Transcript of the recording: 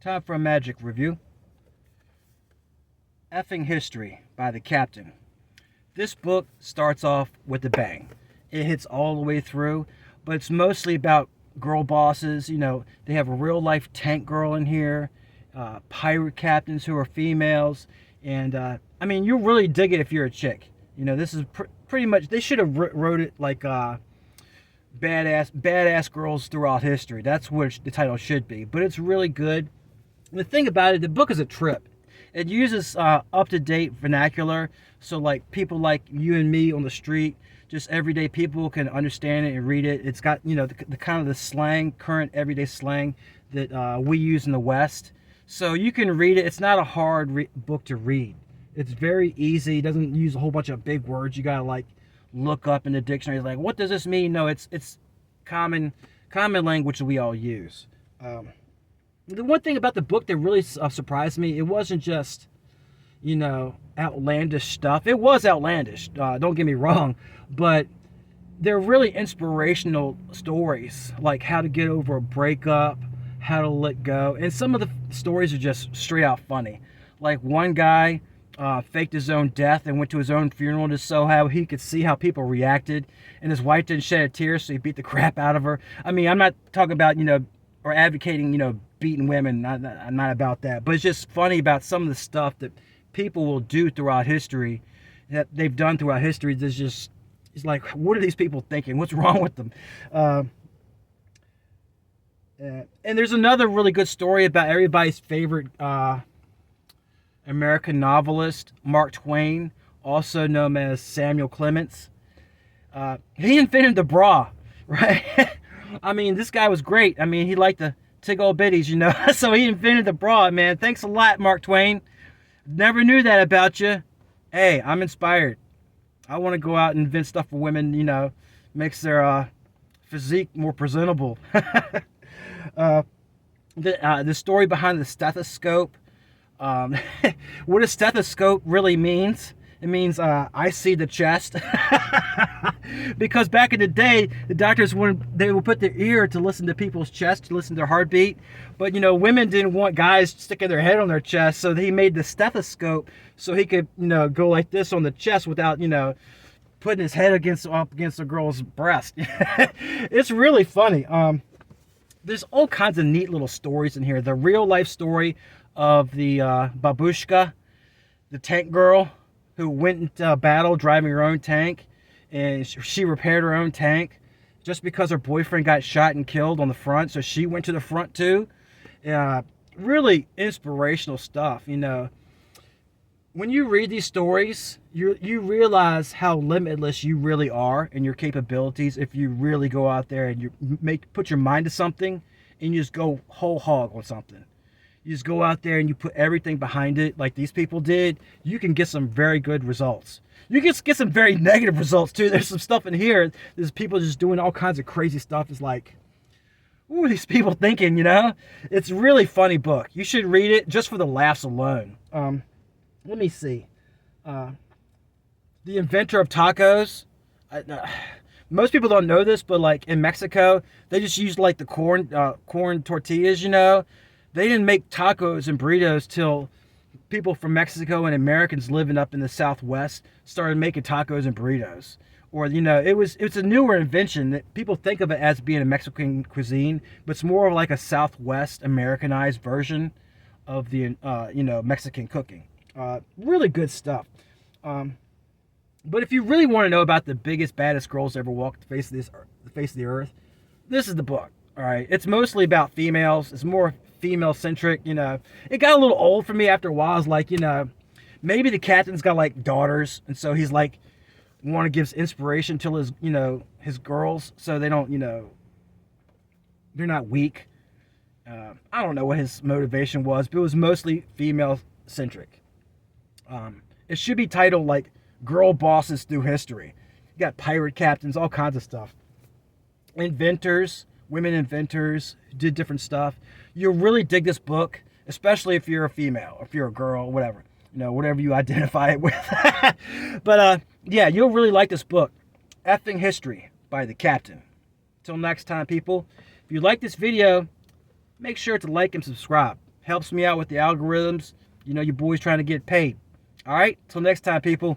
Time for a Majik review. Effing History by the Captain. This book starts off with a bang. It hits all the way through, but it's mostly about girl bosses. They have a real life tank girl in here, pirate captains who are females, and you really dig it if you're a chick. This is pretty much, they should have wrote it like badass girls throughout history. That's what the title should be, but it's really good. The thing about it, the book is a trip. It uses up-to-date vernacular, so like people like you and me on the street, just everyday people can understand it and read it. It's got the kind of the slang, current everyday slang that we use in the West. So you can read it. It's not a hard book to read. It's very easy. It doesn't use a whole bunch of big words. You gotta like look up in the dictionary. Like, what does this mean? No, it's common language that we all use. The one thing about the book that really surprised me, it wasn't just, outlandish stuff. It was outlandish, don't get me wrong, but they're really inspirational stories, like how to get over a breakup, how to let go. And some of the stories are just straight out funny. Like one guy faked his own death and went to his own funeral just so how he could see how people reacted. And his wife didn't shed a tear, so he beat the crap out of her. I mean, I'm not talking about, or advocating, beating women. I'm not about that. But it's just funny about some of the stuff that people will do throughout history, that they've done throughout history. It's like, what are these people thinking? What's wrong with them? And there's another really good story about everybody's favorite American novelist, Mark Twain, also known as Samuel Clemens. He invented the bra, right? I mean, this guy was great. I mean, he liked to tickle bitties, so he invented the bra, man. Thanks a lot, Mark Twain. Never knew that about you. Hey, I'm inspired. I want to go out and invent stuff for women, makes their physique more presentable. The story behind the stethoscope. What a stethoscope really means. It means I see the chest. Because back in the day, the doctors would put their ear to listen to people's chest, to listen to their heartbeat. But women didn't want guys sticking their head on their chest, so he made the stethoscope so he could go like this on the chest without putting his head up against a girl's breast. It's really funny. There's all kinds of neat little stories in here. The real life story of the babushka, the tank girl who went into battle driving her own tank, and she repaired her own tank just because her boyfriend got shot and killed on the front, so she went to the front too. Really inspirational stuff. When you read these stories, you realize how limitless you really are and your capabilities if you really go out there and put your mind to something and you just go whole hog on something. You just go out there and you put everything behind it like these people did, you can get some very good results. You can get some very negative results too. There's some stuff in here. There's people just doing all kinds of crazy stuff. It's like, what are these people thinking, It's a really funny book. You should read it just for the laughs alone. Let me see. The inventor of tacos. Most people don't know this, but like in Mexico, they just used like the corn tortillas, They didn't make tacos and burritos till people from Mexico and Americans living up in the Southwest started making tacos and burritos. Or, it's a newer invention that people think of it as being a Mexican cuisine, but it's more of like a Southwest Americanized version of the, Mexican cooking. Really good stuff. But if you really want to know about the biggest, baddest girls to ever walk the face of the earth, this is the book. All right. It's mostly about females. It's more female centric. It got a little old for me after a while. I was like, maybe the captain's got like daughters, and so he's like want to give inspiration to his girls so they don't, they're not weak. I don't know what his motivation was, but it was mostly female centric. It should be titled like Girl Bosses Through History. You got pirate captains, all kinds of stuff. Inventors, women inventors who did different stuff. You'll really dig this book, especially if you're a female, if you're a girl, whatever. Whatever you identify it with. But yeah, you'll really like this book. Effing History by the Captain. Till next time, people. If you like this video, make sure to like and subscribe. helps me out with the algorithms. You know, your boy's trying to get paid. All right, till next time, people.